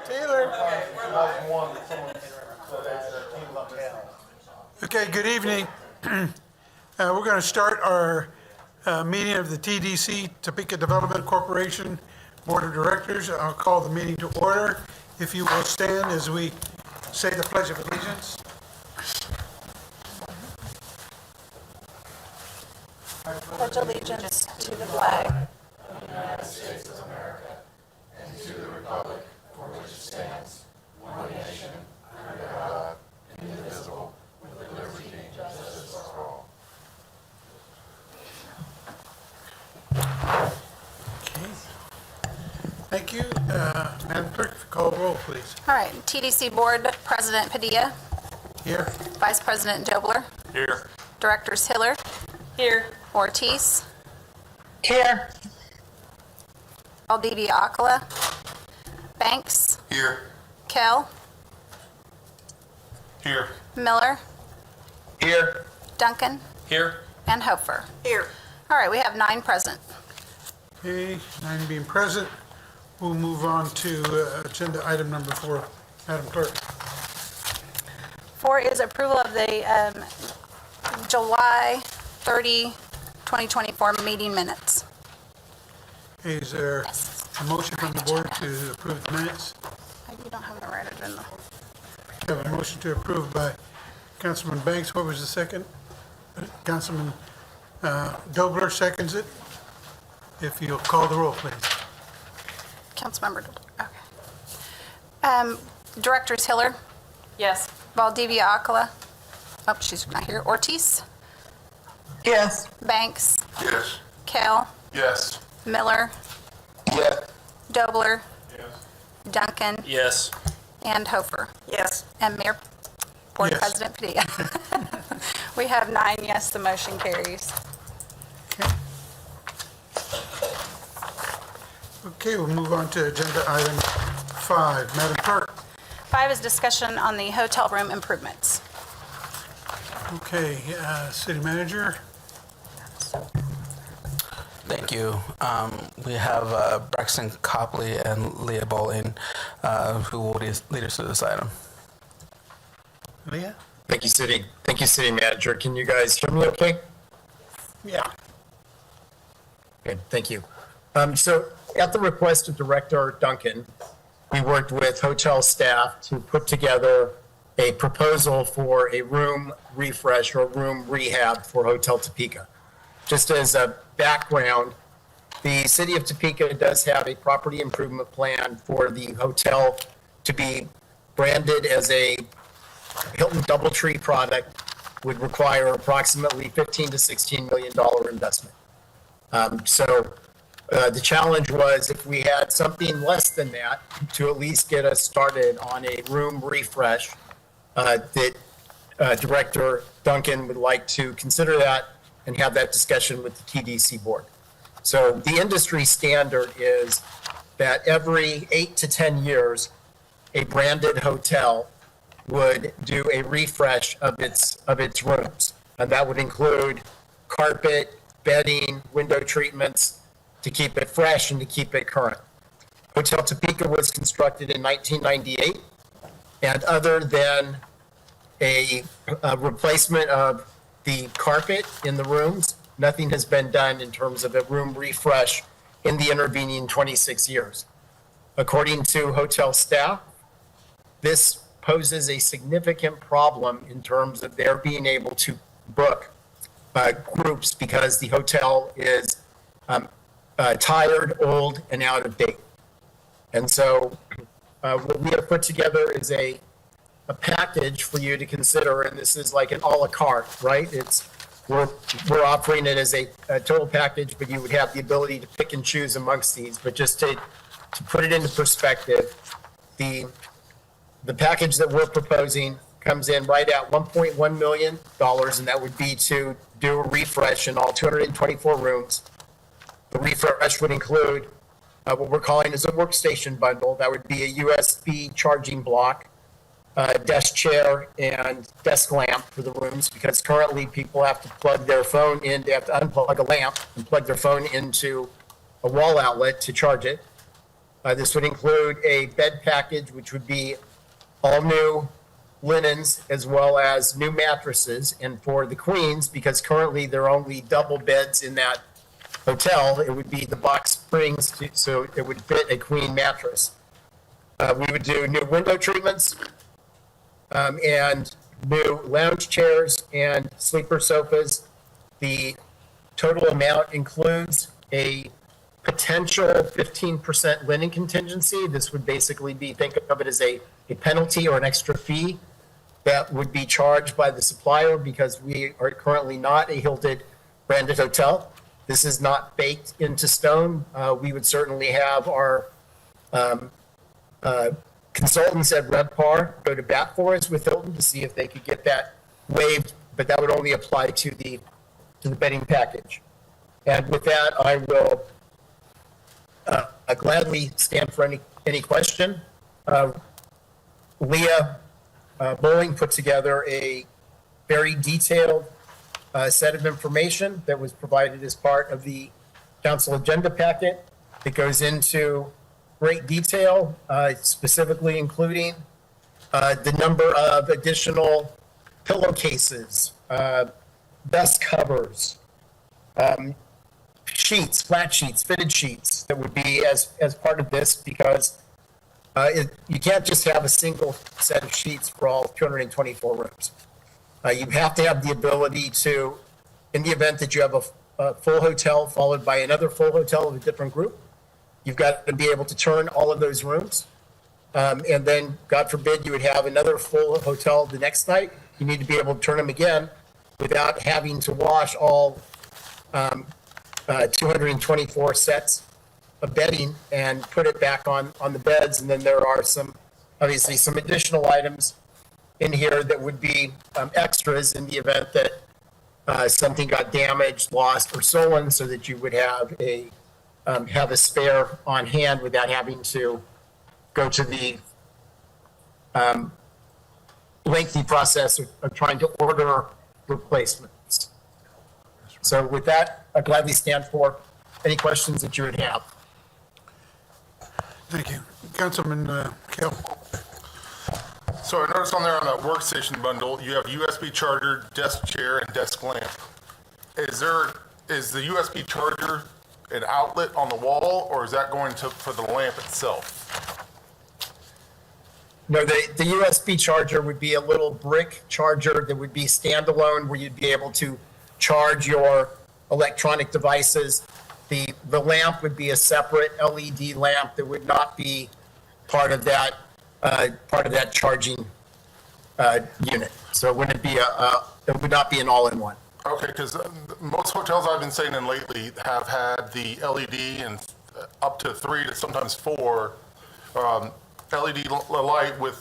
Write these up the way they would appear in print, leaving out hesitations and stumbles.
Taylor. Okay, good evening. We're going to start our meeting of the TDC, Topeka Development Corporation Board of Directors. I'll call the meeting to order. If you will stand as we say the Pledge of Allegiance. Pledge allegiance to the flag Okay. Thank you. Madam Clerk, call the roll, please. All right, TDC Board President Padilla, Here. Vice President Dobler, Here. Directors Hiller, here, Ortiz, Here. Valdivia Acala, Banks, Here. Kell, Here. Miller, Here. Duncan, Here. and Hofer. Here. All right, we have 9 present. Okay, 9 being present. We'll move on to agenda item number 4. Madam Clerk. 4 is approval of the July 30, 2024 meeting minutes. Is there a motion from the board to approve the minutes? You don't have to write it in the... We have a motion to approve by Councilman Banks. What was the second? Councilman Dobler seconds it. If you'll call the roll, please. Councilmember, okay. Directors Hiller, Yes. Valdivia Acala, oh, she's not here, Ortiz, Yes. Banks, Yes. Kell, Yes. Miller, Yes. Dobler, Yes. Duncan, Yes. and Hofer. Yes. And Mayor, Board Yes. President Padilla. We have 9 yes, the motion carries. Okay, we'll move on to agenda item 5. Madam Clerk. 5 is discussion on the hotel room improvements. Okay, City Manager. Thank you. We have Braxton Copley and Leah Bowling who will lead us through this item. Leah? Thank you, City Manager. Can you guys hear me okay? Yeah. Good, thank you. So at the request of Director Duncan, we worked with hotel staff to put together a proposal for a room refresh or room rehab for Hotel Topeka. Just as a background, the City of Topeka does have a property improvement plan for the hotel to be branded as a Hilton DoubleTree product. Would require approximately $15 to $16 million investment. The challenge was if we had something less than that to at least get us started on a room refresh, that Director Duncan would like to consider that and have that discussion with the TDC board. So the industry standard is that every 8 to 10 years, a branded hotel would do a refresh of its rooms. And that would include carpet, bedding, window treatments to keep it fresh and to keep it current. Hotel Topeka was constructed in 1998, and other than a replacement of the carpet in the rooms, nothing has been done in terms of a room refresh in the intervening 26 years. According to hotel staff, this poses a significant problem in terms of their being able to book groups because the hotel is tired, old, and out of date. And so what we have put together is a package for you to consider, and this is like an a la carte, right? We're offering it as a total package, but you would have the ability to pick and choose amongst these. But just to put it into perspective, the package that we're proposing comes in right at $1.1 million, and that would be to do a refresh in all 224 rooms. The refresh would include what we're calling as a workstation bundle. That would be a USB charging block, desk chair, and desk lamp for the rooms, because currently people have to plug their phone in, they have to unplug a lamp and plug their phone into a wall outlet to charge it. This would include a bed package, which would be all new linens as well as new mattresses. And for the queens, because currently there are only double beds in that hotel, it would be the box springs, so it would fit a queen mattress. We would do new window treatments and new lounge chairs and sleeper sofas. The total amount includes a potential 15% linen contingency. This would basically be, think of it as a penalty or an extra fee that would be charged by the supplier because we are currently not a Hilton branded hotel. This is not baked into stone. We would certainly have our consultants at RevPAR go to bat for us with Hilton to see if they could get that waived, but that would only apply to the bedding package. And with that, I will gladly stand for any question. Leah Bowling put together a very detailed set of information that was provided as part of the council agenda packet. It goes into great detail, specifically including the number of additional pillowcases, dust covers, sheets, flat sheets, fitted sheets that would be as part of this because you can't just have a single set of sheets for all 224 rooms. You have to have the ability to, in the event that you have a full hotel followed by another full hotel of a different group, you've got to be able to turn all of those rooms. And then, God forbid, you would have another full hotel the next night. You need to be able to turn them again without having to wash all 224 sets of bedding and put it back on the beds. And then there are obviously some additional items in here that would be extras in the event that something got damaged, lost, or stolen, so that you would have a spare on hand without having to go to the lengthy process of trying to order replacements. So with that, I gladly stand for any questions that you would have. Thank you. Councilman Kale. So I noticed on there on that workstation bundle, you have USB charger, desk chair, and desk lamp. Is the USB charger an outlet on the wall, or is that going for the lamp itself? No, the USB charger would be a little brick charger that would be standalone where you'd be able to charge your electronic devices. The lamp would be a separate LED lamp that would not be part of that charging unit. So it wouldn't be it would not be an all-in-one. Okay, because most hotels I've been staying in lately have had the LED and up to 3 to sometimes 4 LED light with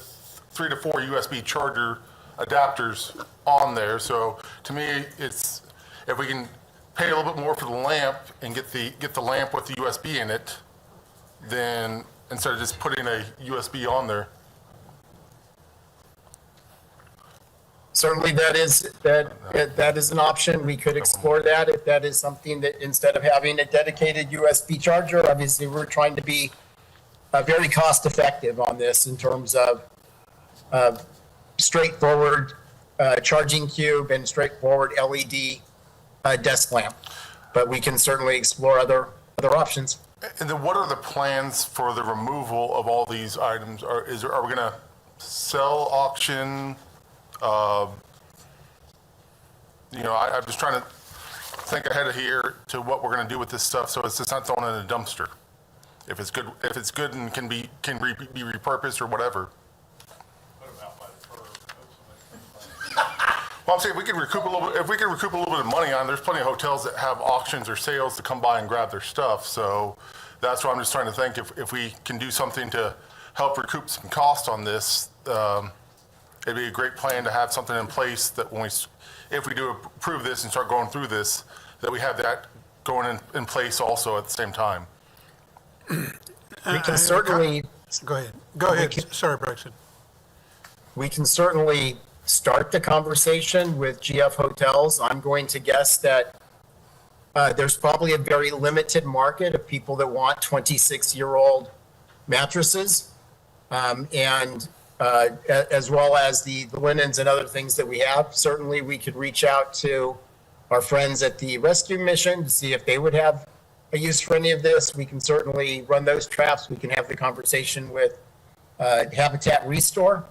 3 to 4 USB charger adapters on there. So to me, it's if we can pay a little bit more for the lamp and get the lamp with the USB in it, then instead of just putting a USB on there. Certainly, that is an option. We could explore that if that is something that instead of having a dedicated USB charger, obviously we're trying to be very cost effective on this in terms of straightforward charging cube and straightforward LED desk lamp. But we can certainly explore other options. And then what are the plans for the removal of all these items? Are we going to sell, auction? I'm just trying to think ahead of here to what we're going to do with this stuff, so it's just not thrown in a dumpster. If it's good and can be repurposed or whatever. Well, I'm saying if we can recoup a little bit of money on, there's plenty of hotels that have auctions or sales to come by and grab their stuff. So that's why I'm just trying to think if we can do something to help recoup some cost on this. It'd be a great plan to have something in place that if we do approve this and start going through this, that we have that going in place also at the same time. We can certainly Go ahead. Sorry, Braxton. we can certainly start the conversation with GF Hotels. I'm going to guess that there's probably a very limited market of people that want 26-year-old mattresses, and as well as the linens and other things that we have. Certainly, we could reach out to our friends at the rescue mission to see if they would have a use for any of this. We can certainly run those traps. We can have the conversation with Habitat Restore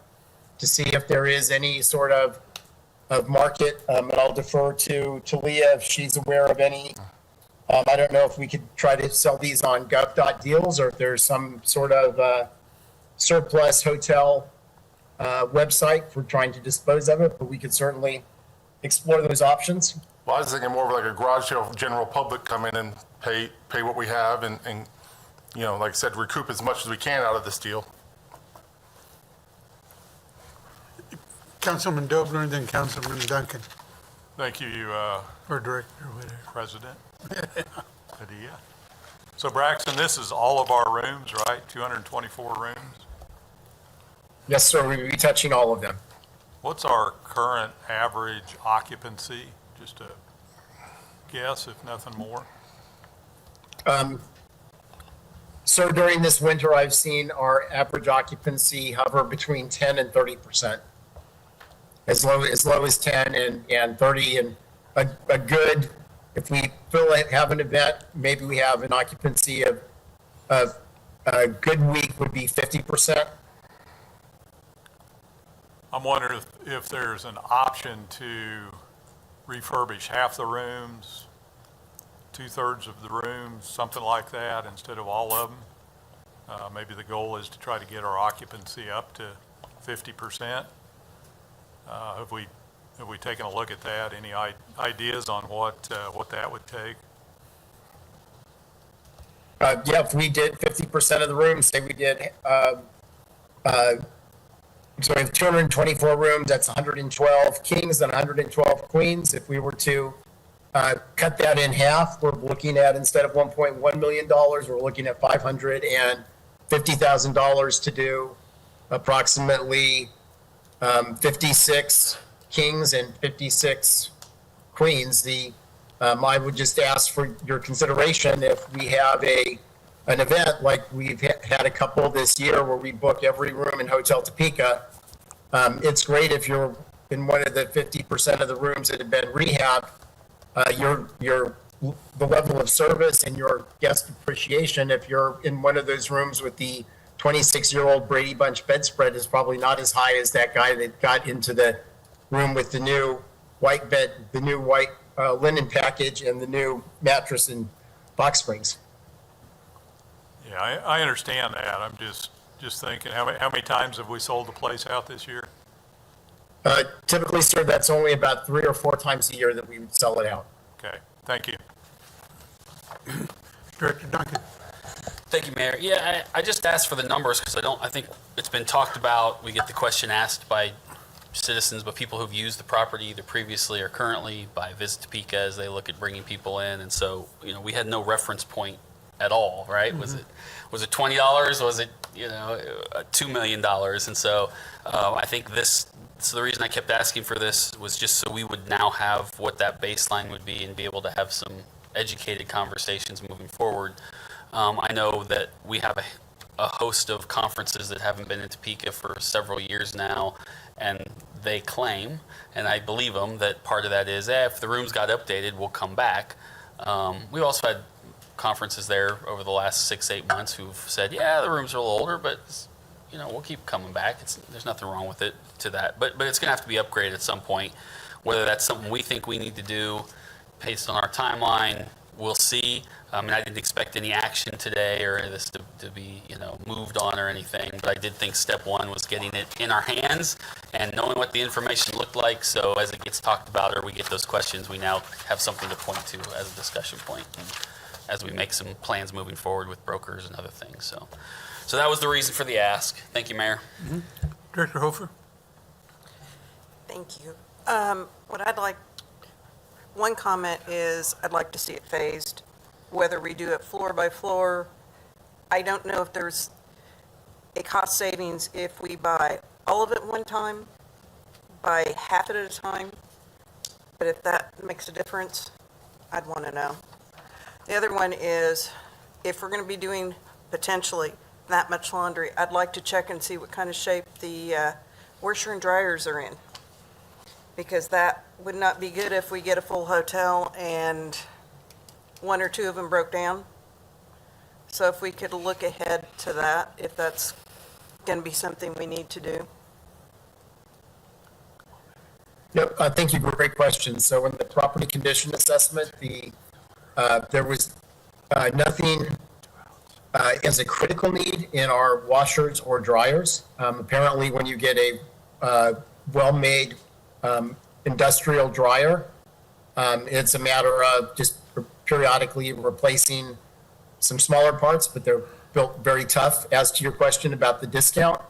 to see if there is any sort of market. And I'll defer to Leah if she's aware of any. I don't know if we could try to sell these on gov.deals or if there's some sort of surplus hotel website for trying to dispose of it, but we could certainly explore those options. Well, I was thinking more of like a garage sale, general public come in and pay what we have and, you know, like I said, recoup as much as we can out of this deal. Councilman Dobler and then Councilman Duncan, Thank you, or Director, whatever. President. Padilla. So Braxton, this is all of our rooms, right? 224 rooms? Yes, sir, we'll be touching all of them. What's our current average occupancy? Just a guess, if nothing more. So during this winter, I've seen our average occupancy hover between 10 and 30%. As low as 10 and 30, and a good, if we feel like have an event, maybe we have an occupancy of a good week would be 50%. I'm wondering if there's an option to refurbish half the rooms, 2/3 of the rooms, something like that, instead of all of them. Maybe the goal is to try to get our occupancy up to 50%. Have we taken a look at that? Any ideas on what that would take? Yeah, if we did 50% of the rooms, say we did, so we have 224 rooms, that's 112 kings and 112 queens. If we were to cut that in half, we're looking at, instead of $1.1 million, we're looking at $550,000 to do approximately 56 kings and 56 queens. I would just ask for your consideration if we have an event like we've had a couple this year where we book every room in Hotel Topeka. It's great if you're in one of the 50% of the rooms that have been rehabbed. The level of service and your guest appreciation, if you're in one of those rooms with the 26-year-old Brady Bunch bedspread, is probably not as high as that guy that got into the room with the new white bed, the new white linen package, and the new mattress and box springs. Yeah, I understand that. I'm just thinking, how many times have we sold the place out this year? Typically, sir, that's only about 3 or 4 times a year that we would sell it out. Okay, thank you. Director Duncan. Thank you, Mayor. Yeah, I just asked for the numbers because I think it's been talked about. We get the question asked by citizens, but people who've used the property either previously or currently by Visit Topeka as they look at bringing people in. And so, we had no reference point at all, right? Mm-hmm. Was it $20? Was it, $2 million? And so I think so the reason I kept asking for this was just so we would now have what that baseline would be and be able to have some educated conversations moving forward. I know that we have a host of conferences that haven't been in Topeka for several years now, and they claim, and I believe them, that part of that is, if the rooms got updated, we'll come back. We've also had conferences there over the last 6-8 months who've said, yeah, the rooms are a little older, but we'll keep coming back. There's nothing wrong with it to that, but it's going to have to be upgraded at some point. Whether that's something we think we need to do based on our timeline, we'll see. I didn't expect any action today or this to be, moved on or anything, but I did think step one was getting it in our hands and knowing what the information looked like. So as it gets talked about or we get those questions, we now have something to point to as a discussion point and as we make some plans moving forward with brokers and other things. So that was the reason for the ask. Thank you, Mayor. Mm-hmm. Director Hofer. Thank you. One comment is I'd like to see it phased, whether we do it floor by floor. I don't know if there's a cost savings if we buy all of it one time, buy half it at a time, but if that makes a difference, I'd want to know. The other one is if we're going to be doing potentially that much laundry, I'd like to check and see what kind of shape the washer and dryers are in. Because that would not be good if we get a full hotel and one or two of them broke down. So if we could look ahead to that, if that's going to be something we need to do. Yep, thank you, great question. So in the property condition assessment, there was nothing as a critical need in our washers or dryers. Apparently, when you get a well-made industrial dryer, it's a matter of just periodically replacing some smaller parts, but they're built very tough. As to your question about the discount,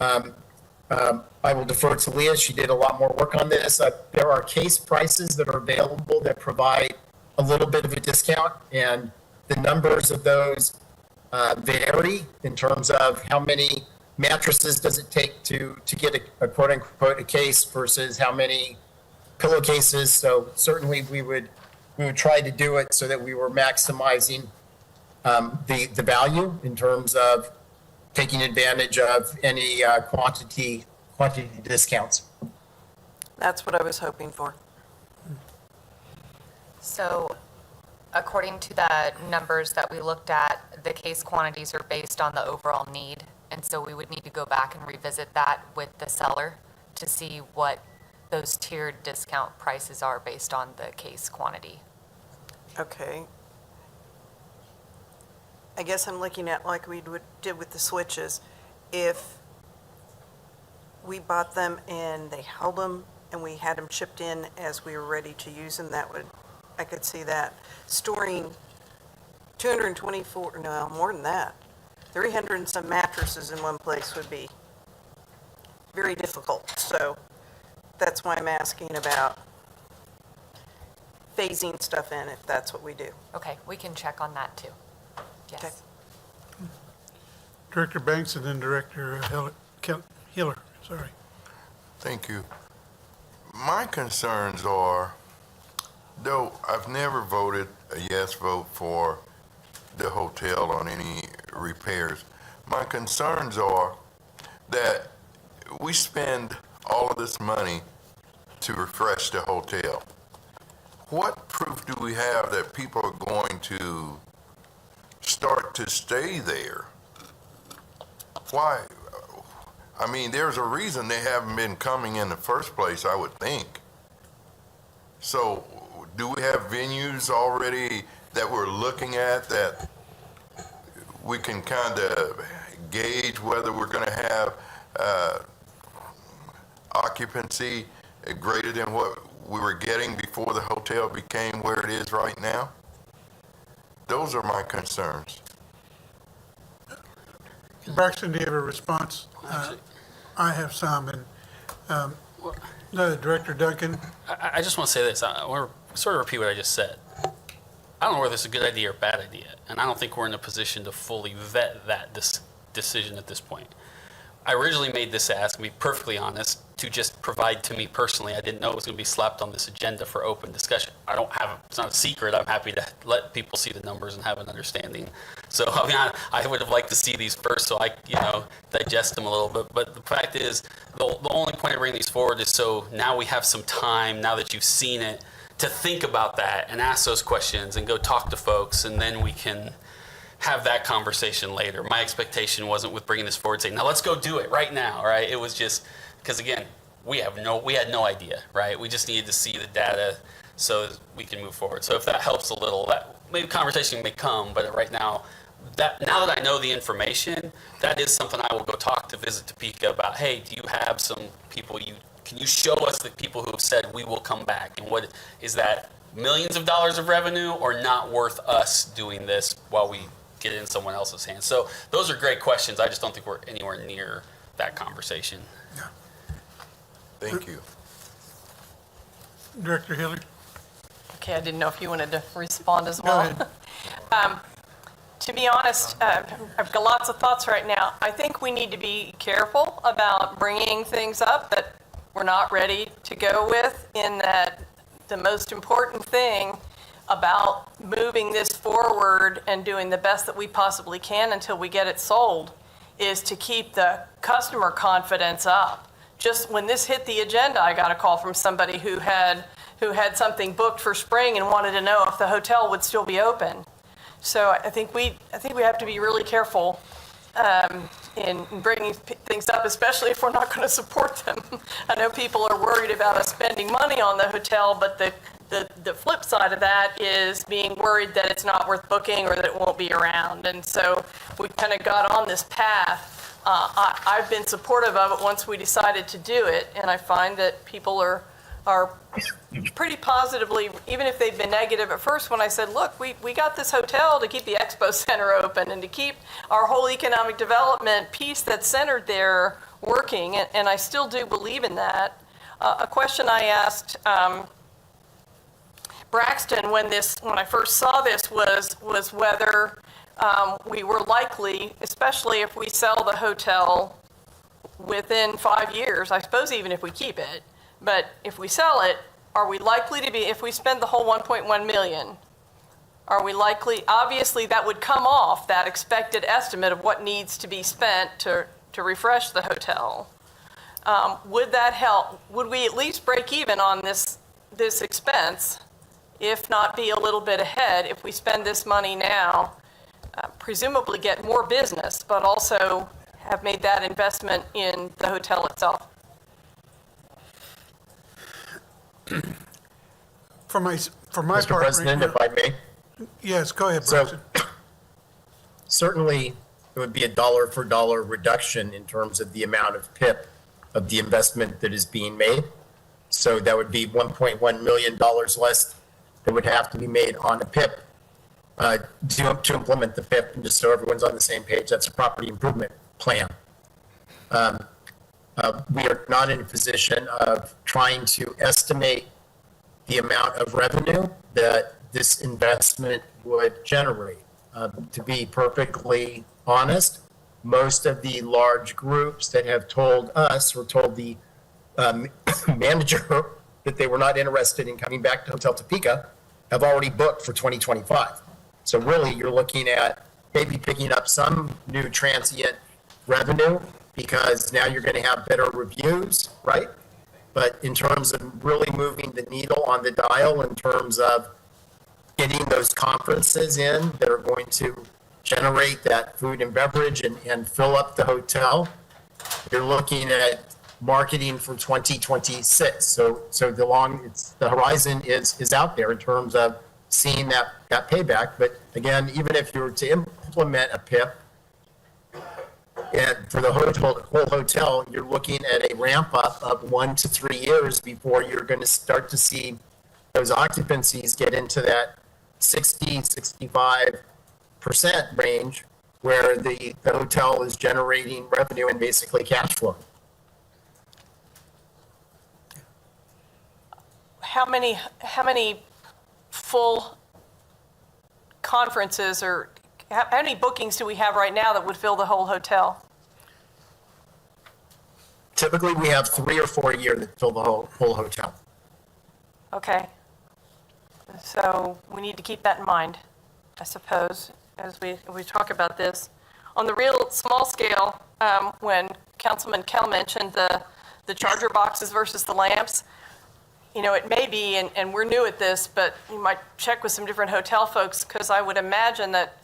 I will defer to Leah. She did a lot more work on this. There are case prices that are available that provide a little bit of a discount, and the numbers of those vary in terms of how many mattresses does it take to get a quote unquote a case versus how many pillowcases. So certainly we would try to do it so that we were maximizing the value in terms of taking advantage of any quantity discounts. That's what I was hoping for. So according to the numbers that we looked at, the case quantities are based on the overall need. And so we would need to go back and revisit that with the seller to see what those tiered discount prices are based on the case quantity. Okay. I guess I'm looking at like we did with the switches. If we bought them and they held them and we had them shipped in as we were ready to use them, I could see that. Storing 224, no, more than that, 300 and some mattresses in one place would be very difficult. So that's why I'm asking about phasing stuff in, if that's what we do. Okay, we can check on that too. Yes. Director Banks and then Director Hiller, sorry. Thank you. My concerns are, though I've never voted a yes vote for the hotel on any repairs, my concerns are that we spend all of this money to refresh the hotel. What proof do we have that people are going to start to stay there? Why? I mean, there's a reason they haven't been coming in the first place, I would think. So do we have venues already that we're looking at that we can kind of gauge whether we're going to have occupancy greater than what we were getting before the hotel became where it is right now? Those are my concerns. Braxton, do you have a response? I have some, and Director Duncan. I just want to say this. I want to sort of repeat what I just said. I don't know whether it's a good idea or bad idea, and I don't think we're in a position to fully vet that decision at this point. I originally made this ask, to be perfectly honest, to just provide to me personally. I didn't know it was going to be slapped on this agenda for open discussion. It's not a secret. I'm happy to let people see the numbers and have an understanding. So, I mean, I would have liked to see these first so I, digest them a little bit. But the fact is, the only point of bringing these forward is so now we have some time, now that you've seen it, to think about that and ask those questions and go talk to folks, and then we can have that conversation later. My expectation wasn't with bringing this forward saying, now let's go do it right now, right? It was just, because again, we had no idea, right? We just needed to see the data so we can move forward. So if that helps a little, that maybe conversation may come, but right now, now that I know the information, that is something I will go talk to Visit Topeka about. Hey, do you have some people can you show us the people who have said we will come back? And what is that, millions of dollars of revenue or not worth us doing this while we get it in someone else's hands? So those are great questions. I just don't think we're anywhere near that conversation. Thank you. Director Hiller. Okay, I didn't know if you wanted to respond as Go well. ahead. To be honest, I've got lots of thoughts right now. I think we need to be careful about bringing things up that we're not ready to go with, in that the most important thing about moving this forward and doing the best that we possibly can until we get it sold is to keep the customer confidence up. Just when this hit the agenda, I got a call from somebody who had something booked for spring and wanted to know if the hotel would still be open. So I think we have to be really careful in bringing things up, especially if we're not going to support them. I know people are worried about us spending money on the hotel, but the flip side of that is being worried that it's not worth booking or that it won't be around. And so we kind of got on this path. I've been supportive of it once we decided to do it, and I find that people are pretty positively, even if they've been negative at first, when I said, look, we got this hotel to keep the expo center open and to keep our whole economic development piece that's centered there working, and I still do believe in that. A question I asked Braxton when I first saw this was whether we were likely, especially if we sell the hotel within 5 years, I suppose even if we keep it, but if we sell it, are we likely to be, if we spend the whole 1.1 million, are we likely, obviously that would come off that expected estimate of what needs to be spent to refresh the hotel. Would that help? Would we at least break even on this expense, if not be a little bit ahead if we spend this money now, presumably get more business, but also have made that investment in the hotel itself? For my Mr. part. President, if I may. Yes, go ahead, So Braxton. certainly it would be a dollar for dollar reduction in terms of the amount of PIP of the investment that is being made. So that would be $1.1 million less that would have to be made on a PIP to implement the PIP. And just so everyone's on the same page, that's a property improvement plan. We are not in a position of trying to estimate the amount of revenue that this investment would generate. To be perfectly honest, most of the large groups that have told us or told the manager that they were not interested in coming back to Hotel Topeka have already booked for 2025. So really, you're looking at maybe picking up some new transient revenue because now you're going to have better reviews, right? But in terms of really moving the needle on the dial, in terms of getting those conferences in that are going to generate that food and beverage and fill up the hotel, you're looking at marketing for 2026. So the horizon is out there in terms of seeing that payback. But again, even if you were to implement a PIP, and for the whole hotel, you're looking at a ramp up of 1 to 3 years before you're going to start to see those occupancies get into that 60-65% range where the hotel is generating revenue and basically cash flow. How many full conferences or how many bookings do we have right now that would fill the whole hotel? Typically, we have 3 or 4 a year that fill the whole hotel. Okay. So we need to keep that in mind, I suppose, as we talk about this. On the real small scale, when Councilman Kell mentioned the charger boxes versus the lamps, you know, it may be, and we're new at this, but you might check with some different hotel folks, because I would imagine that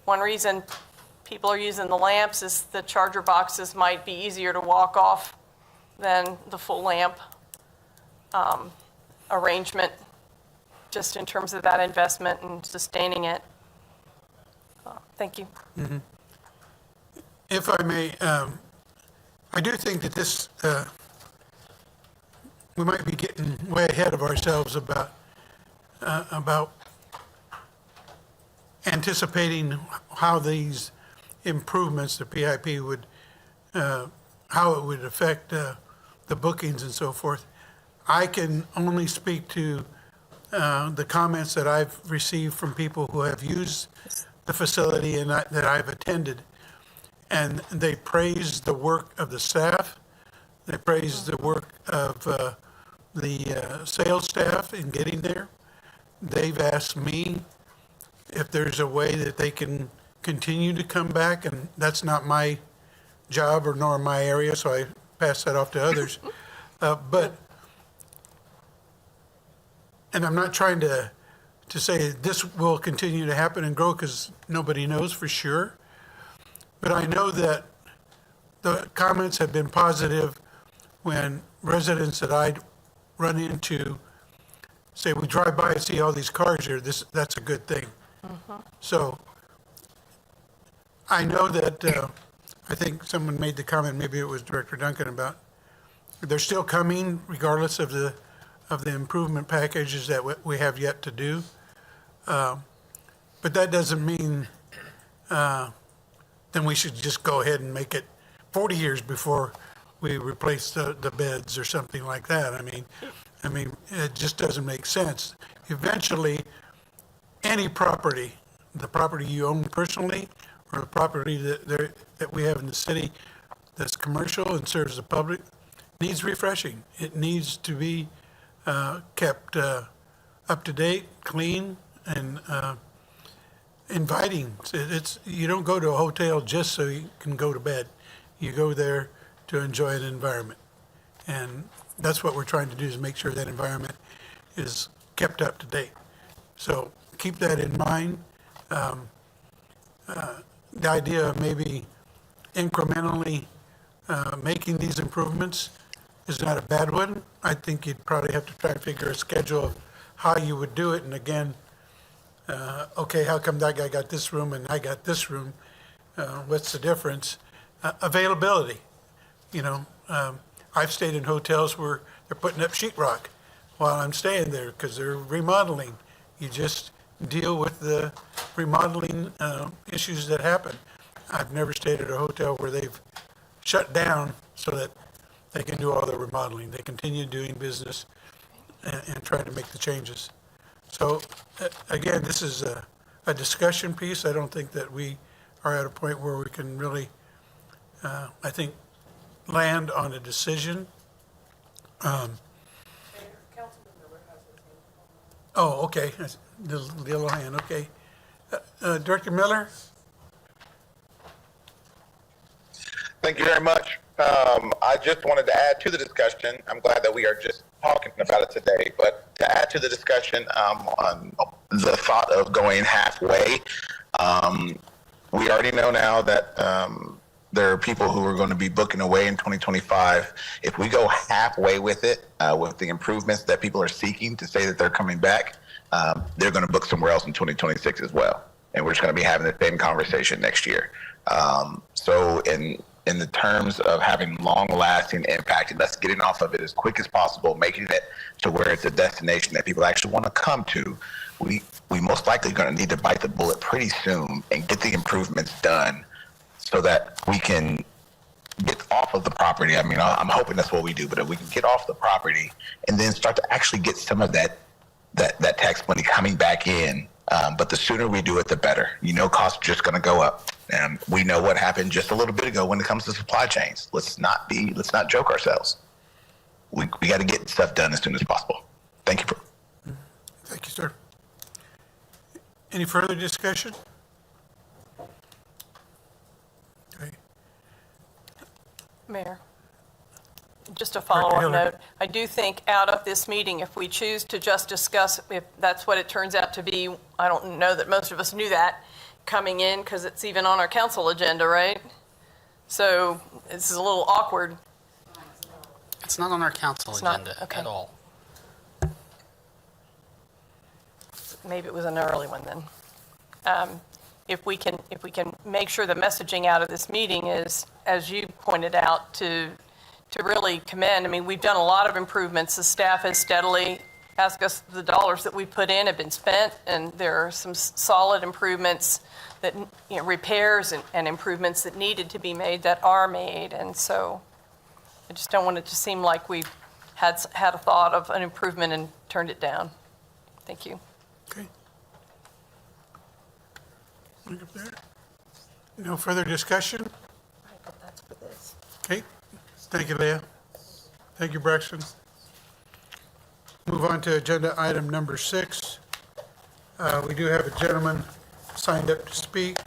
one reason people are using the lamps is the charger boxes might be easier to walk off than the full lamp arrangement, just in terms of that investment and sustaining it. Thank you. Mm-hmm. If I may, I do think that this, we might be getting way ahead of ourselves about anticipating how these improvements, the PIP would, how it would affect the bookings and so forth. I can only speak to the comments that I've received from people who have used the facility and that I've attended. And they praise the work of the staff. They praise the work of the sales staff in getting there. they've asked me if there's a way that they can continue to come back, and that's not my job or nor my area, so I pass that off to others. And I'm not trying to say this will continue to happen and grow, because nobody knows for sure. But I know that the comments have been positive when residents that I'd run into say, we drive by and see all these cars here, that's a good thing. So I know that, I think someone made the comment, maybe it was Director Duncan, about they're still coming regardless of the improvement packages that we have yet to do. But that doesn't mean then we should just go ahead and make it 40 years before we replace the beds or something like that. I mean, it just doesn't make sense. Eventually, any property, the property you own personally, or the property that we have in the city that's commercial and serves the public, needs refreshing. It needs to be kept up to date, clean, and inviting. You don't go to a hotel just so you can go to bed. You go there to enjoy an environment. And that's what we're trying to do, is make sure that environment is kept up to date. So keep that in mind. The idea of maybe incrementally making these improvements is not a bad one. I think you'd probably have to try and figure a schedule of how you would do it. And again, okay, how come that guy got this room and I got this room? What's the difference? Availability. I've stayed in hotels where they're putting up sheetrock while I'm staying there because they're remodeling. You just deal with the remodeling issues that happen. I've never stayed at a hotel where they've shut down so that they can do all the remodeling. They continue doing business and try to make the changes. So again, this is a discussion piece. I don't think that we are at a point where we can really, I think, land on a decision. Oh, okay, the yellow hand, okay. Director Miller? Thank you very much. I just wanted to add to the discussion. I'm glad that we are just talking about it today, but to add to the discussion on the thought of going halfway, we already know now that there are people who are going to be booking away in 2025. If we go halfway with it, with the improvements that people are seeking to say that they're coming back, they're going to book somewhere else in 2026 as well. And we're just going to be having the same conversation next year. So in the terms of having long-lasting impact and us getting off of it as quick as possible, making it to where it's a destination that people actually want to come to, we most likely going to need to bite the bullet pretty soon and get the improvements done so that we can get off of the property. I mean, I'm hoping that's what we do, but if we can get off the property and then start to actually get some of that tax money coming back in, but the sooner we do it, the better. Costs are just going to go up. And we know what happened just a little bit ago when it comes to supply chains. Let's not joke ourselves. We got to get stuff done as soon as possible. Thank you. Thank you, sir. Any further discussion? Okay. Mayor, just a follow-up Hiller. note. I do think out of this meeting, if we choose to just discuss, if that's what it turns out to be, I don't know that most of us knew that coming in because it's even on our council agenda, right? So this is a little awkward. It's not on our council It's not? agenda Okay. at all. Maybe it was an early one then. If we can make sure the messaging out of this meeting is, as you pointed out, to really commend. I mean, we've done a lot of improvements. The staff has steadily asked us, the dollars that we put in have been spent, and there are some solid improvements that, repairs and improvements that needed to be made that are made. And so I just don't want it to seem like we've had a thought of an improvement and turned it down. Thank you. Okay. Look up there. No further discussion? That's for this. Okay. Thank you, Leah. Thank you, Braxton. Move on to agenda item number 6, We do have a gentleman signed up to speak.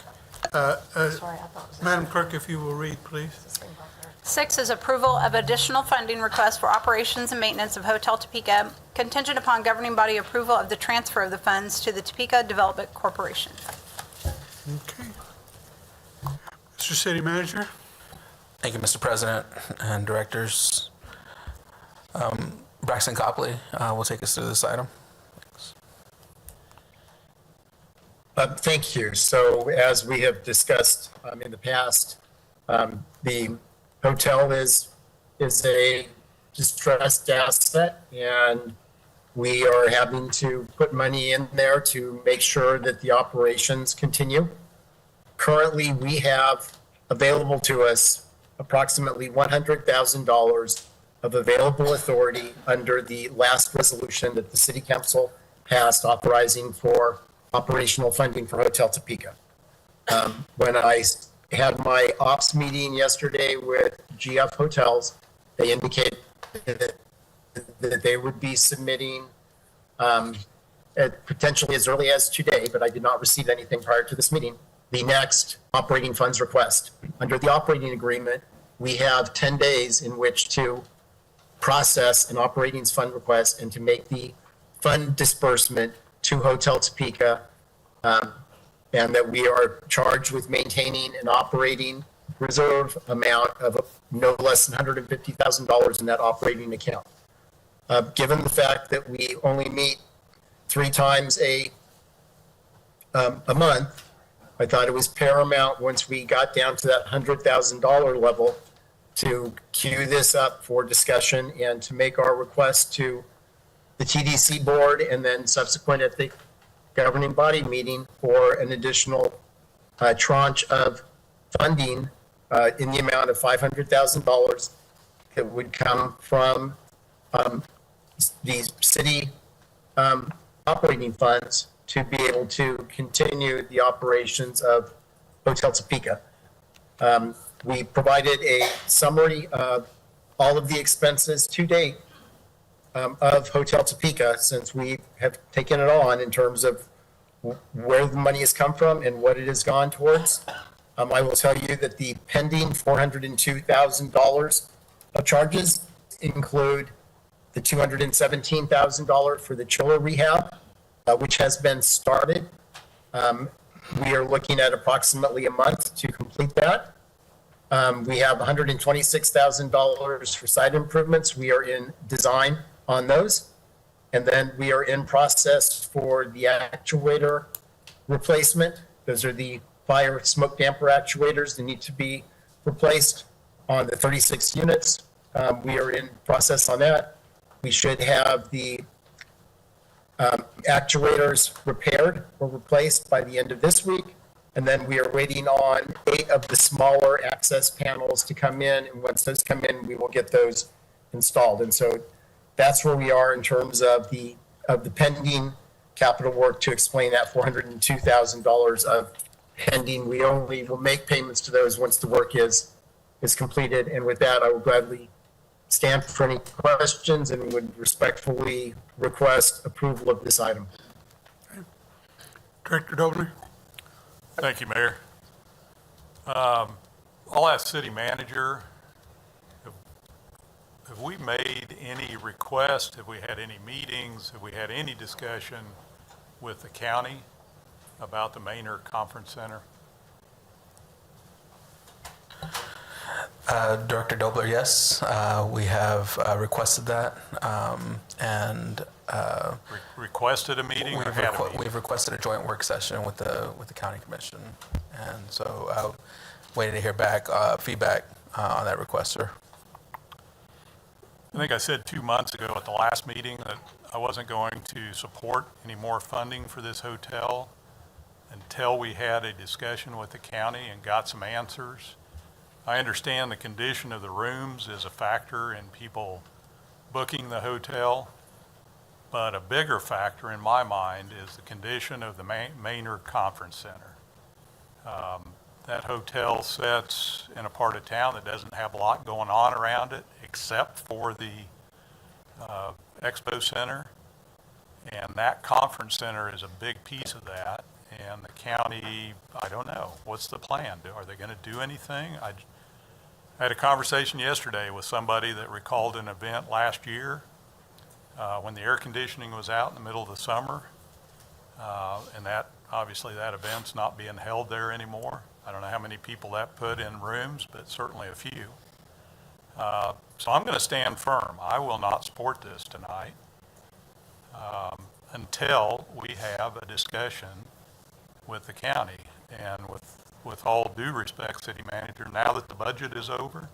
Madam Clerk, if you will read, please. 6 is approval of additional funding request for operations and maintenance of Hotel Topeka, contingent upon governing body approval of the transfer of the funds to the Topeka Development Corporation. Okay. Mr. City Manager? Thank you, Mr. President and directors. Braxton Copley will take us through this item. Thank you. So as we have discussed in the past, the hotel is a distressed asset, and we are having to put money in there to make sure that the operations continue. Currently, we have available to us approximately $100,000 of available authority under the last resolution that the City Council passed authorizing for operational funding for Hotel Topeka. When I had my ops meeting yesterday with GF Hotels, they indicated that they would be submitting potentially as early as today, but I did not receive anything prior to this meeting, the next operating funds request. Under the operating agreement, we have 10 days in which to process an operating fund request and to make the fund disbursement to Hotel Topeka, and that we are charged with maintaining an operating reserve amount of no less than $150,000 in that operating account. Given the fact that we only meet 3 times a month, I thought it was paramount once we got down to that $100,000 level to queue this up for discussion and to make our request to the TDC board and then subsequent at the governing body meeting for an additional tranche of funding in the amount of $500,000 that would come from these city operating funds to be able to continue the operations of Hotel Topeka. We provided a summary of all of the expenses to date of Hotel Topeka, since we have taken it on in terms of where the money has come from and what it has gone towards. I will tell you that the pending $402,000 of charges include the $217,000 for the chiller rehab, which has been started. We are looking at approximately a month to complete that. We have $126,000 for site improvements. We are in design on those. And then we are in process for the actuator replacement. Those are the fire smoke damper actuators that need to be replaced on the 36 units. We are in process on that. We should have the actuators repaired or replaced by the end of this week. And then we are waiting on 8 of the smaller access panels to come in. And once those come in, we will get those installed. And so that's where we are in terms of the pending capital work to explain that $402,000 of pending. We only will make payments to those once the work is completed. And with that, I will gladly stand for any questions and would respectfully request approval of this item. Director Dobler? Thank you, Mayor. I'll ask City Manager, have we made any requests? Have we had any meetings? Have we had any discussion with the county about the Maynard Conference Center? Director Dobler, yes, we have requested that, and Requested a meeting or had a meeting? we've requested a joint work session with the county commission, and so waiting to hear back feedback on that request, sir. I think I said 2 months ago at the last meeting that I wasn't going to support any more funding for this hotel until we had a discussion with the county and got some answers. I understand the condition of the rooms is a factor in people booking the hotel, but a bigger factor in my mind is the condition of the Maynard Conference Center. That hotel sits in a part of town that doesn't have a lot going on around it except for the Expo Center. And that conference center is a big piece of that. And the county, I don't know, what's the plan? Are they going to do anything? I had a conversation yesterday with somebody that recalled an event last year when the air conditioning was out in the middle of the summer. And that, obviously, that event's not being held there anymore. I don't know how many people that put in rooms, but certainly a few. So I'm going to stand firm. I will not support this tonight until we have a discussion with the county. And with all due respect, City Manager, now that the budget is over,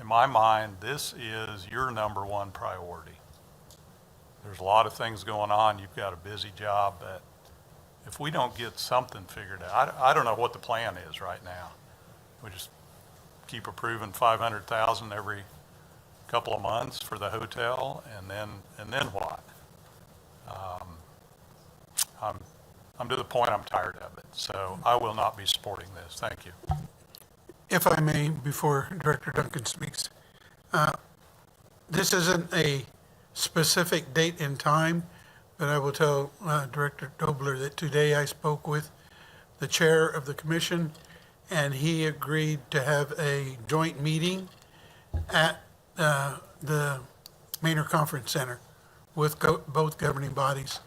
in my mind, this is your number one priority. There's a lot of things going on. You've got a busy job, but if we don't get something figured out, I don't know what the plan is right now. We just keep approving 500,000 every couple of months for the hotel, and then what? I'm to the point I'm tired of it, so I will not be supporting this. Thank you. If I may, before Director Duncan speaks, this isn't a specific date and time, but I will tell Director Dobler that today I spoke with the chair of the commission, and he agreed to have a joint meeting at the Manor Conference Center with both governing bodies.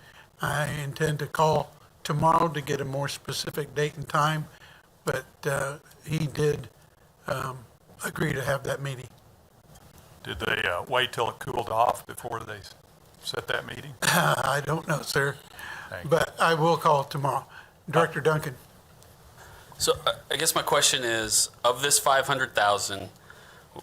I intend to call tomorrow to get a more specific date and time, but he did agree to have that meeting. Did they wait till it cooled off before they set that meeting? I don't know, sir, Thank you. but I will call tomorrow. Director Duncan. So I guess my question is, of this 500,000,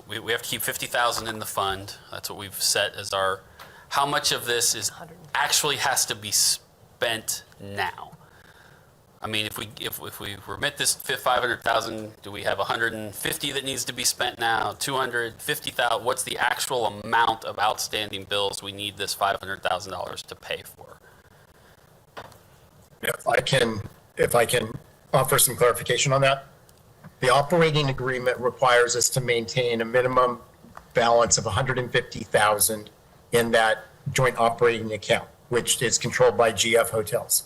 we have to keep 50,000 in the fund. That's what we've set as our, how much of this is actually has to be spent now? I mean, if we remit this 500,000, do we have 150 that needs to be spent now? 250,000? What's the actual amount of outstanding bills we need this $500,000 to pay for? If I can offer some clarification on that. The operating agreement requires us to maintain a minimum balance of 150,000 in that joint operating account, which is controlled by GF Hotels.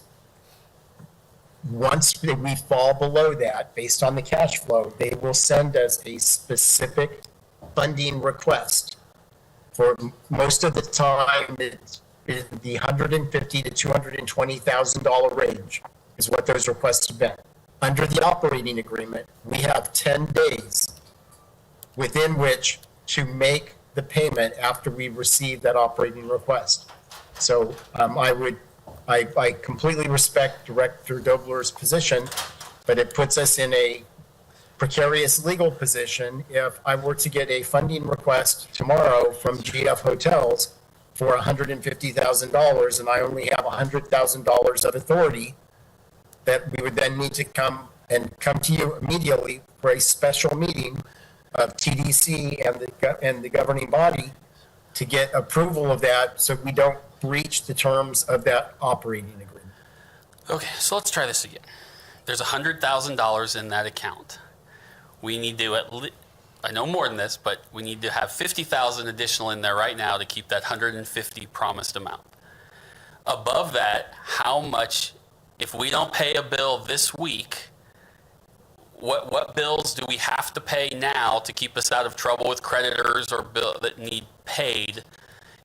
Once we fall below that, based on the cash flow, they will send us a specific funding request. For most of the time, it's in the $150,000 to $220,000 range is what those requests have been. Under the operating agreement, we have 10 days within which to make the payment after we receive that operating request. So I completely respect Director Dobler's position, but it puts us in a precarious legal position if I were to get a funding request tomorrow from GF Hotels for $150,000 and I only have $100,000 of authority, that we would then need to come to you immediately for a special meeting of TDC and the governing body to get approval of that so we don't breach the terms of that operating agreement. Okay, so let's try this again. There's $100,000 in that account. We need to I know more than this, but we need to have 50,000 additional in there right now to keep that 150 promised amount. Above that, how much, if we don't pay a bill this week, what bills do we have to pay now to keep us out of trouble with creditors or bill that need paid,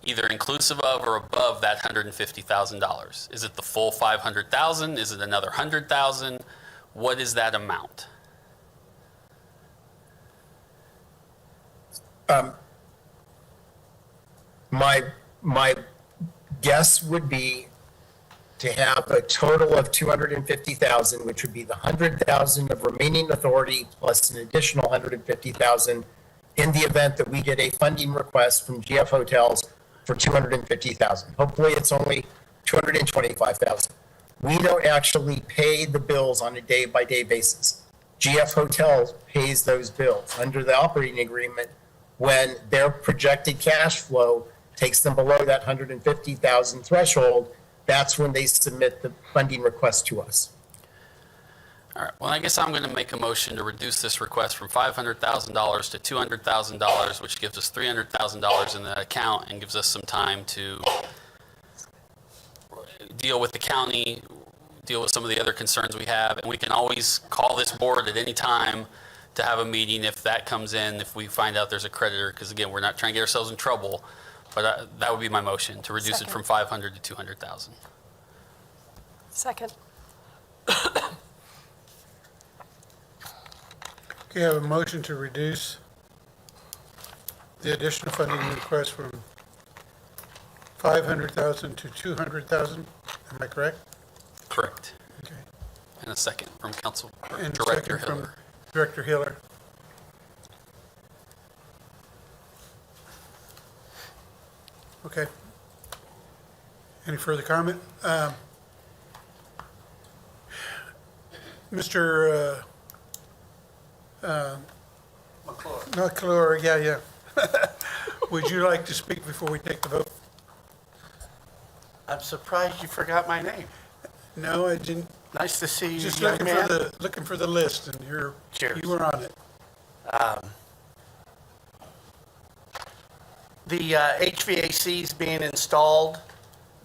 either inclusive of or above that $150,000? Is it the full 500,000? Is it another 100,000? What is that amount? My guess would be to have a total of 250,000, which would be the 100,000 of remaining authority plus an additional 150,000 in the event that we get a funding request from GF Hotels for 250,000. Hopefully it's only 225,000. We don't actually pay the bills on a day-by-day basis. GF Hotels pays those bills under the operating agreement. When their projected cash flow takes them below that 150,000 threshold, that's when they submit the funding request to us. All right, well, I guess I'm going to make a motion to reduce this request from $500,000 to $200,000, which gives us $300,000 in that account and gives us some time to deal with the county, deal with some of the other concerns we have, and we can always call this board at any time to have a meeting if that comes in, if we find out there's a creditor, because again, we're not trying to get ourselves in trouble, but that would be my motion, to reduce it from 500 to 200,000. Second. Okay, I have a motion to reduce the additional funding request from 500,000 to 200,000. Am I correct? Correct. Okay. And a second from Council And Director second from Hiller. Director Hiller. Okay. Any further comment? Mr. McClure, yeah. Would you like to speak before we take the vote? I'm surprised you forgot my name. No, I didn't. Nice to see you, Just young looking man. looking for the list, and Cheers. you were on it. The HVAC's being installed.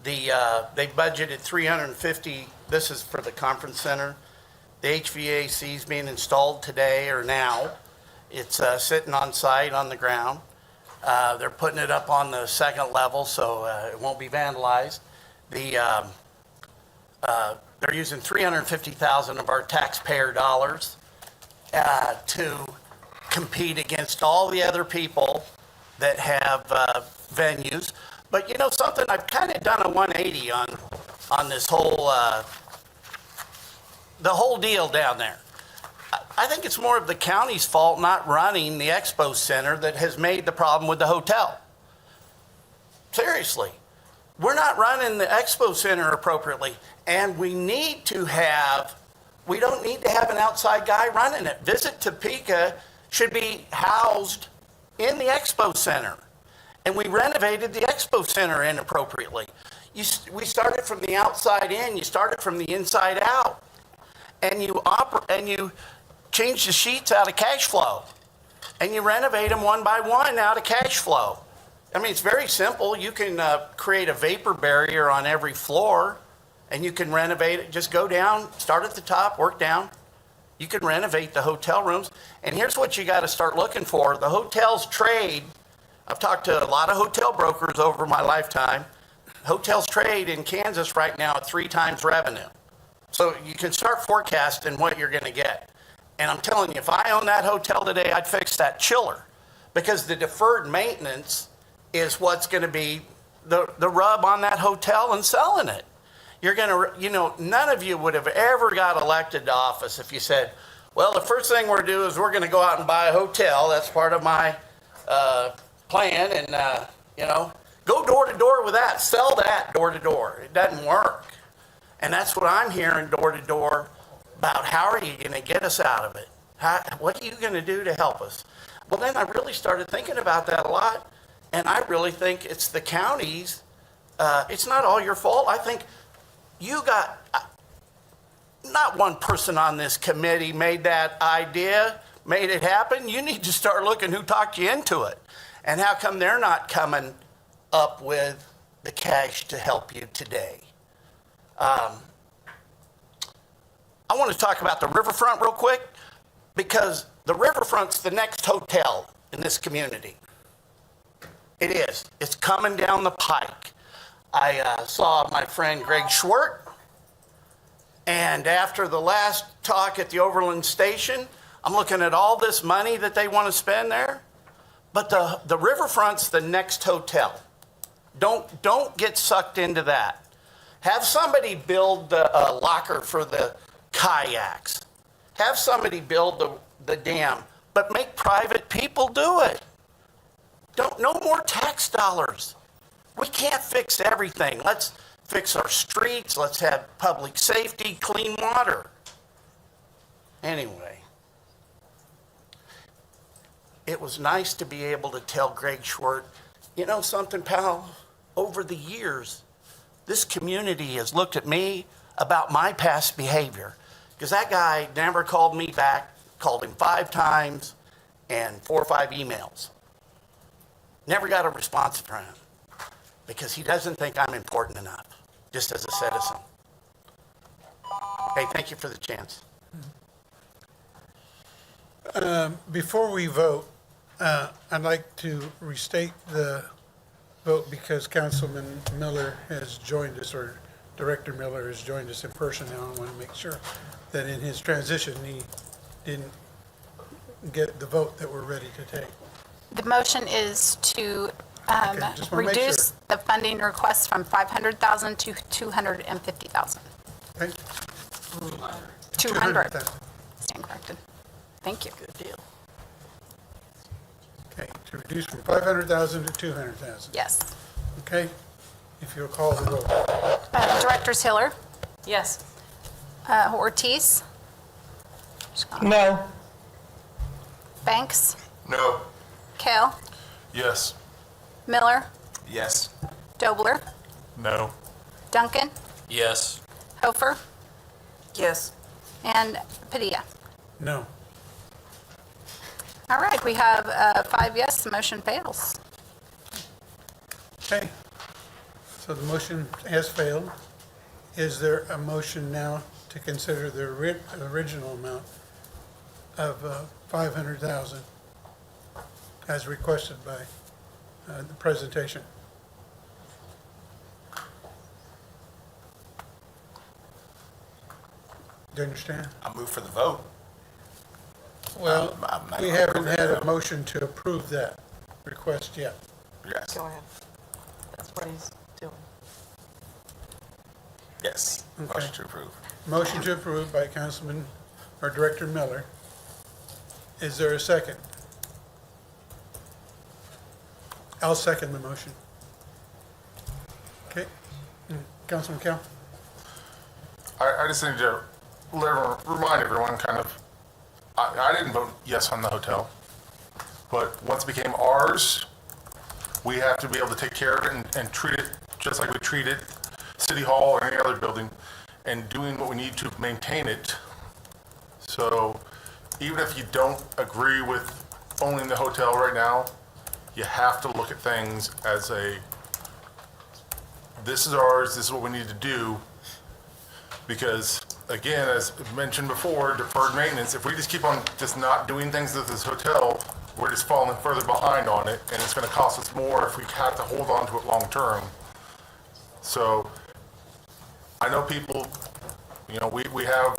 They budgeted 350, this is for the conference center. The HVAC's being installed today or now. It's sitting on site on the ground. They're putting it up on the second level, so it won't be vandalized. They're using 350,000 of our taxpayer dollars to compete against all the other people that have venues. But you know something, I've kind of done a 180 on this whole, the whole deal down there. I think it's more of the county's fault not running the expo center that has made the problem with the hotel. Seriously. We're not running the expo center appropriately, and we don't need to have an outside guy running it. Visit Topeka should be housed in the expo center, and we renovated the expo center inappropriately. We started from the outside in, you started from the inside out, and you change the sheets out of cash flow, and you renovate them one by one out of cash flow. I mean, it's very simple. You can create a vapor barrier on every floor, and you can renovate it. Just go down, start at the top, work down. You can renovate the hotel rooms. And here's what you got to start looking for. The hotels trade. I've talked to a lot of hotel brokers over my lifetime. Hotels trade in Kansas right now at 3 times revenue. So you can start forecasting what you're going to get. And I'm telling you, if I owned that hotel today, I'd fix that chiller, because the deferred maintenance is what's going to be the rub on that hotel and selling it. You're going to, none of you would have ever got elected to office if you said, well, the first thing we're doing is we're going to go out and buy a hotel. That's part of my plan. And, go door to door with that. Sell that door to door. It doesn't work. And that's what I'm hearing door to door about. How are you going to get us out of it? What are you going to do to help us? Well, then I really started thinking about that a lot. And I really think it's the counties. It's not all your fault. I think you got, not one person on this committee made that idea, made it happen. You need to start looking who talked you into it. And how come they're not coming up with the cash to help you today? I want to talk about the riverfront real quick, because the riverfront's the next hotel in this community. It is. It's coming down the pike. I saw my friend Greg Schwartz, and after the last talk at the Overland Station, I'm looking at all this money that they want to spend there. But the riverfront's the next hotel. Don't get sucked into that. Have somebody build a locker for the kayaks. Have somebody build the dam, but make private people do it. No more tax dollars. We can't fix everything. Let's fix our streets. Let's have public safety, clean water. Anyway, it was nice to be able to tell Greg Schwartz, you know something, pal? Over the years, this community has looked at me about my past behavior, because that guy never called me back, called him 5 times and 4 or 5 emails. Never got a response from him, because he doesn't think I'm important enough. just as a citizen. Hey, thank you for the chance. Before we vote, I'd like to restate the vote because Councilman Miller has joined us, or Director Miller has joined us in person now. I want to make sure that in his transition, he didn't get the vote that we're ready to take. The motion is to just wanna make reduce sure. the funding request from 500,000 to 250,000. Okay? 200. 200,000. Stand corrected. Thank you. Good deal. Okay, to reduce from 500,000 to 200,000. Yes. Okay? If you'll call the roll. Directors Hiller, Yes. Ortiz, No. Banks, No. Kale, Yes. Miller, Yes. Dobler, No. Duncan, Yes. Hofer, Yes. and Padilla. No. All right, we have 5 yes, the motion fails. Okay. So the motion has failed. Is there a motion now to consider the original amount of 500,000 as requested by the presentation? Do you understand? I'll move for the vote. Well, I'm not we gonna haven't approve it. had a motion to approve that request yet. Yes. Go ahead. That's what he's doing. Yes. Okay. Motion to approve. Motion to approve by Councilman, or Director Miller. Is there a second? I'll second the motion. Okay. Councilman Cal? I just need to remind everyone kind of, I didn't vote yes on the hotel, but once it became ours, we have to be able to take care of it and treat it just like we treated City Hall or any other building, and doing what we need to maintain it. So even if you don't agree with owning the hotel right now, you have to look at things as this is ours, this is what we need to do. Because again, as mentioned before, deferred maintenance, if we just keep on just not doing things at this hotel, we're just falling further behind on it, and it's gonna cost us more if we have to hold on to it long term. So I know people, you know, we have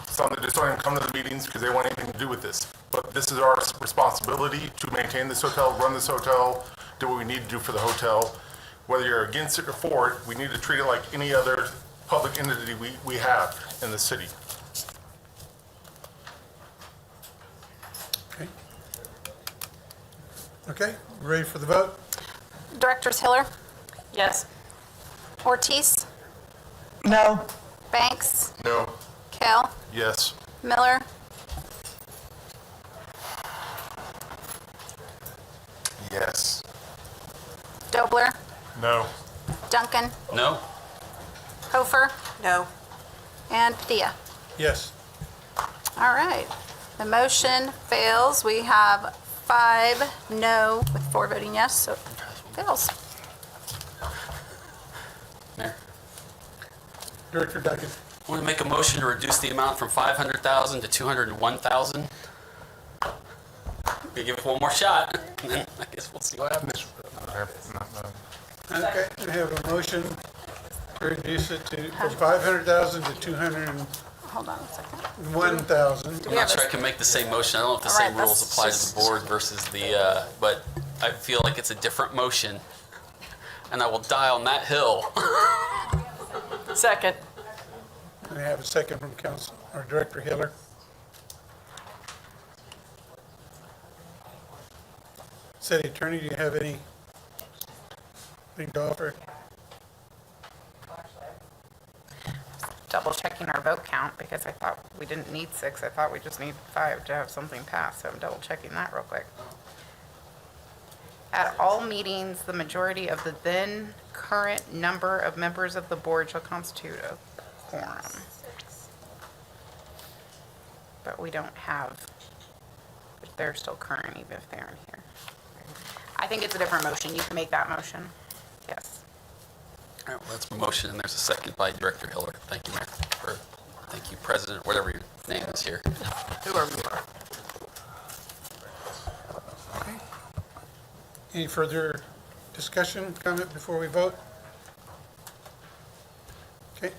some that just don't even come to the meetings because they want anything to do with this. But this is our responsibility to maintain this hotel, run this hotel, do what we need to do for the hotel. Whether you're against it or for it, we need to treat it like any other public entity we have in the city. Okay. Okay, ready for the vote? Directors Hiller, Yes. Ortiz, No. Banks, No. Kale, Yes. Miller, Yes. Dobler, No. Duncan, No? Hofer, No. and Padilla. Yes. All right, the motion fails. We have 5 no with 4 voting yes, so it fails. Mayor, Director Duncan? I want to make a motion to reduce the amount from 500,000 to 201,000. We give it one more shot, and then I guess we'll see what happens. Okay, we have a motion to reduce it from 500,000 to 201,000. Hold on a second. I'm not sure I can make the same motion. I don't know if the All same right, rules let's apply to just- the board versus the, but I feel like it's a different motion, and I will die on that hill. Second. We have a second from Council, or Director Hiller. City Attorney, do you have anything to offer? Double checking our vote count because I thought we didn't need 6. I thought we just need 5 to have something pass. So I'm double checking that real quick. At all meetings, the majority of the then current number of members of the board shall constitute a quorum. But we don't have, but they're still current even if they aren't here. I think it's a different motion. You can make that motion. Yes. All right, well, that's a motion, and there's a second by Director Hiller. Thank you, Mayor, or thank you, President, whatever your name is here. Whoever you are. Any further discussion, comment before we vote? Okay.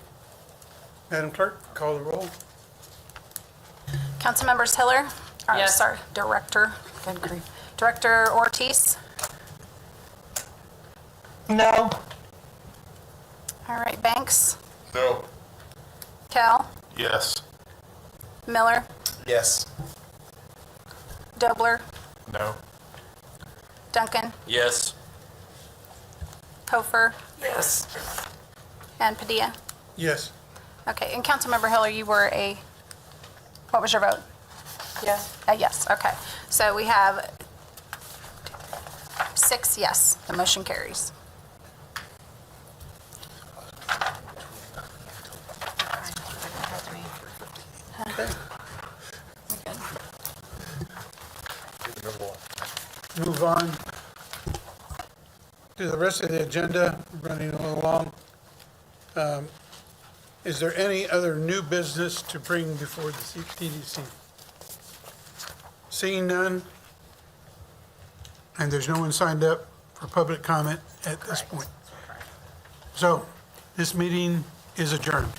Madam Clerk, call the roll. Councilmembers Hiller? Yes. Sorry, Director, good grief. Director Ortiz? No. All right, Banks? No. Kell? Yes. Miller? Yes. Dobler? No. Duncan? Yes. Hofer? Yes. And Padilla? Yes. Okay, and Councilmember Hiller, you were what was your vote? Yes. Yes, okay. So we have 6 yes, the motion carries. Okay. Move on to the rest of the agenda, running a little long. Is there any other new business to bring before the TDC? Seeing none, and there's no one signed up for public comment at this point. So, this meeting is adjourned.